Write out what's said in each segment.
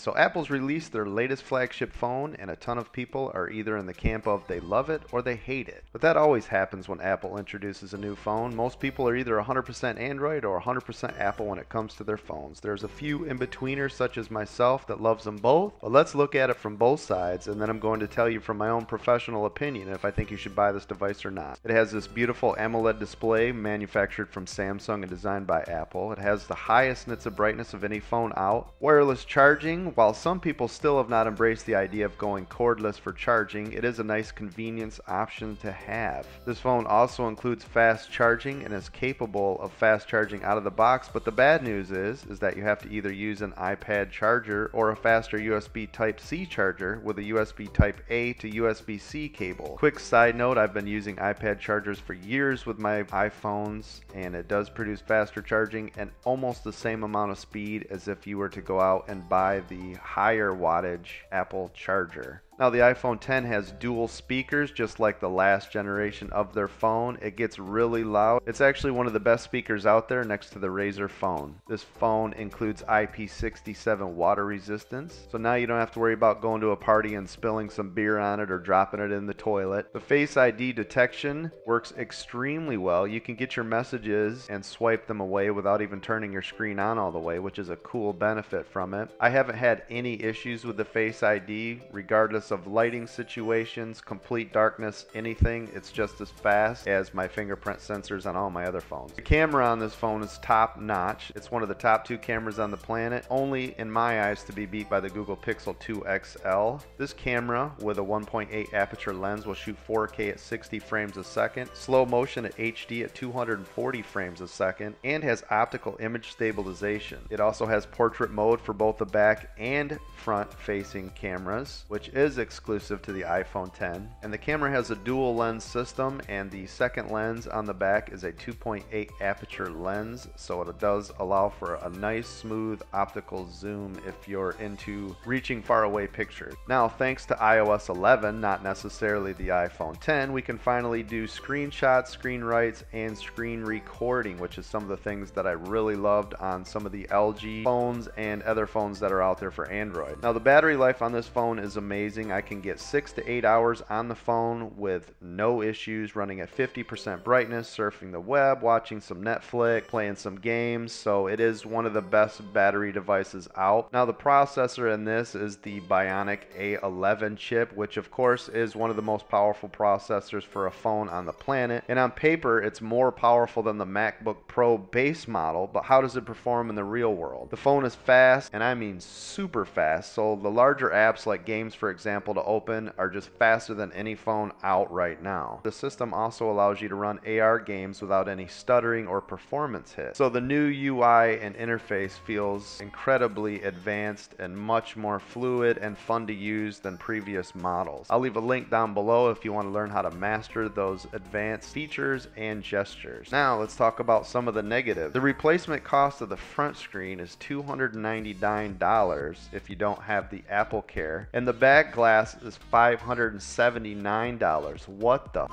So Apple's released their latest flagship phone, and a ton of people are either in the camp of they love it or they hate it. But that always happens when Apple introduces a new phone. Most people are either 100% Android or 100% Apple when it comes to their phones. There's a few in-betweeners such as myself that loves them both, but let's look at it from both sides, and then I'm going to tell you from my own professional opinion if I think you should buy this device or not. It has this beautiful AMOLED display manufactured from Samsung and designed by Apple. It has the highest nits of brightness of any phone out. Wireless charging, while some people still have not embraced the idea of going cordless for charging, it is a nice convenience option to have. This phone also includes fast charging and is capable of fast charging out of the box, but the bad news is that you have to either use an iPad charger or a faster USB Type-C charger with a USB Type-A to USB-C cable. Quick side note, I've been using iPad chargers for years with my iPhones, and it does produce faster charging and almost the same amount of speed as if you were to go out and buy the higher wattage Apple charger. Now the iPhone X has dual speakers just like the last generation of their phone. It gets really loud. It's actually one of the best speakers out there next to the Razer phone. This phone includes IP67 water resistance, so now you don't have to worry about going to a party and spilling some beer on it or dropping it in the toilet. The Face ID detection works extremely well. You can get your messages and swipe them away without even turning your screen on all the way, which is a cool benefit from it. I haven't had any issues with the Face ID regardless of lighting situations, complete darkness, anything. It's just as fast as my fingerprint sensors on all my other phones. The camera on this phone is top notch. It's one of the top 2 cameras on the planet, only in my eyes to be beat by the Google Pixel 2 XL. This camera with a 1.8 aperture lens will shoot 4K at 60 frames a second, slow motion at HD at 240 frames a second, and has optical image stabilization. It also has portrait mode for both the back and front facing cameras, which is exclusive to the iPhone X, and the camera has a dual lens system, and the second lens on the back is a 2.8 aperture lens, so it does allow for a nice smooth optical zoom if you're into reaching far away pictures. Now thanks to iOS 11, not necessarily the iPhone X, we can finally do screenshots, screen writes, and screen recording, which is some of the things that I really loved on some of the LG phones and other phones that are out there for Android. Now the battery life on this phone is amazing. I can get 6 to 8 hours on the phone with no issues, running at 50% brightness, surfing the web, watching some Netflix, playing some games, so it is one of the best battery devices out. Now the processor in this is the Bionic A11 chip, which of course is one of the most powerful processors for a phone on the planet, and on paper it's more powerful than the MacBook Pro base model, but how does it perform in the real world? The phone is fast, and I mean super fast, so the larger apps like games, for example, to open are just faster than any phone out right now. The system also allows you to run AR games without any stuttering or performance hits. So the new UI and interface feels incredibly advanced and much more fluid and fun to use than previous models. I'll leave a link down below if you want to learn how to master those advanced features and gestures. Now let's talk about some of the negatives. The replacement cost of the front screen is $299 if you don't have the Apple Care, and the back glass is $579. What the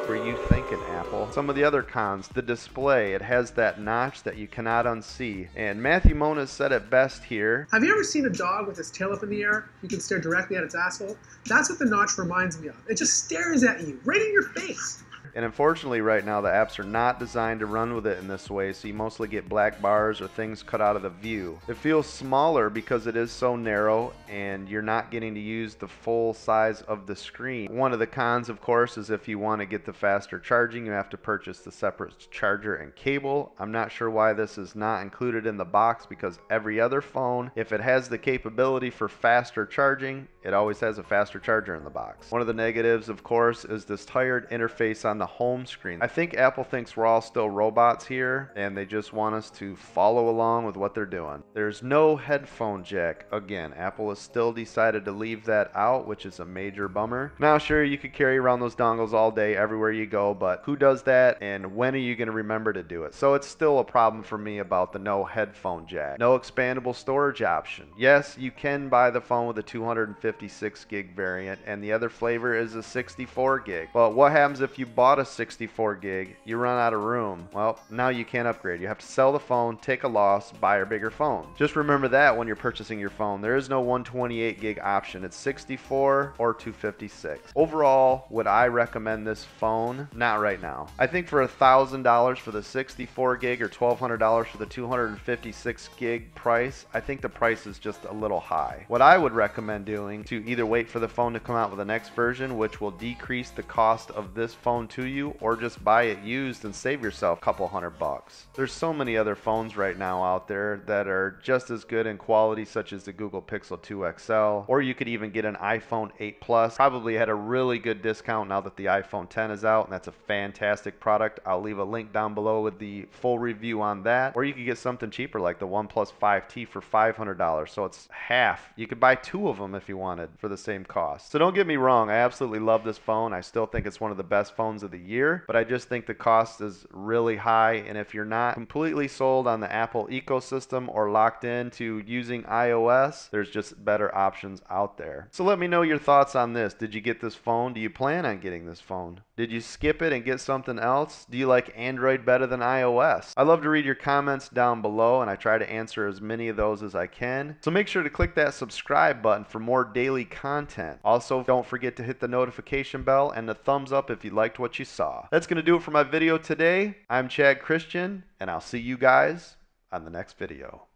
were you thinking, Apple? Some of the other cons: the display. It has that notch that you cannot unsee, and Matthew Moniz said it best here. Have you ever seen a dog with its tail up in the air? You can stare directly at its asshole. That's what the notch reminds me of. It just stares at you, right in your face. And unfortunately right now the apps are not designed to run with it in this way, so you mostly get black bars or things cut out of the view. It feels smaller because it is so narrow and you're not getting to use the full size of the screen. One of the cons, of course, is if you want to get the faster charging, you have to purchase the separate charger and cable. I'm not sure why this is not included in the box, because every other phone, if it has the capability for faster charging, it always has a faster charger in the box. One of the negatives, of course, is this tired interface on the home screen. I think Apple thinks we're all still robots here, and they just want us to follow along with what they're doing. There's no headphone jack. Again, Apple has still decided to leave that out, which is a major bummer. Now, sure, you could carry around those dongles all day, everywhere you go, but who does that, and when are you going to remember to do it? So it's still a problem for me about the no headphone jack. No expandable storage option. Yes, you can buy the phone with a 256 gig variant, and the other flavor is a 64 gig. But what happens if you bought bought a 64 gig, you run out of room, well, now you can't upgrade. You have to sell the phone, take a loss, buy a bigger phone. Just remember that when you're purchasing your phone. There is no 128 gig option. It's 64 or 256. Overall, would I recommend this phone? Not right now. I think for $1,000 for the 64 gig or $1,200 for the 256 gig price, I think the price is just a little high. What I would recommend doing to either wait for the phone to come out with the next version, which will decrease the cost of this phone to you, or just buy it used and save yourself a couple $100. There's so many other phones right now out there that are just as good in quality, such as the Google Pixel 2 XL, or you could even get an iPhone 8 Plus. Probably had a really good discount now that the iPhone 10 is out, and that's a fantastic product. I'll leave a link down below with the full review on that. Or you could get something cheaper like the OnePlus 5T for $500, so it's half. You could buy two of them if you wanted for the same cost. So don't get me wrong, I absolutely love this phone. I still think it's one of the best phones of the year, but I just think the cost is really high, and if you're not completely sold on the Apple ecosystem or locked into using iOS, there's just better options out there. So let me know your thoughts on this. Did you get this phone? Do you plan on getting this phone? Did you skip it and get something else? Do you like Android better than iOS? I love to read your comments down below, and I try to answer as many of those as I can. So make sure to click that subscribe button for more daily content. Also, don't forget to hit the notification bell and the thumbs up if you liked what you saw. That's going to do it for my video today. I'm Chad Christian, and I'll see you guys on the next video.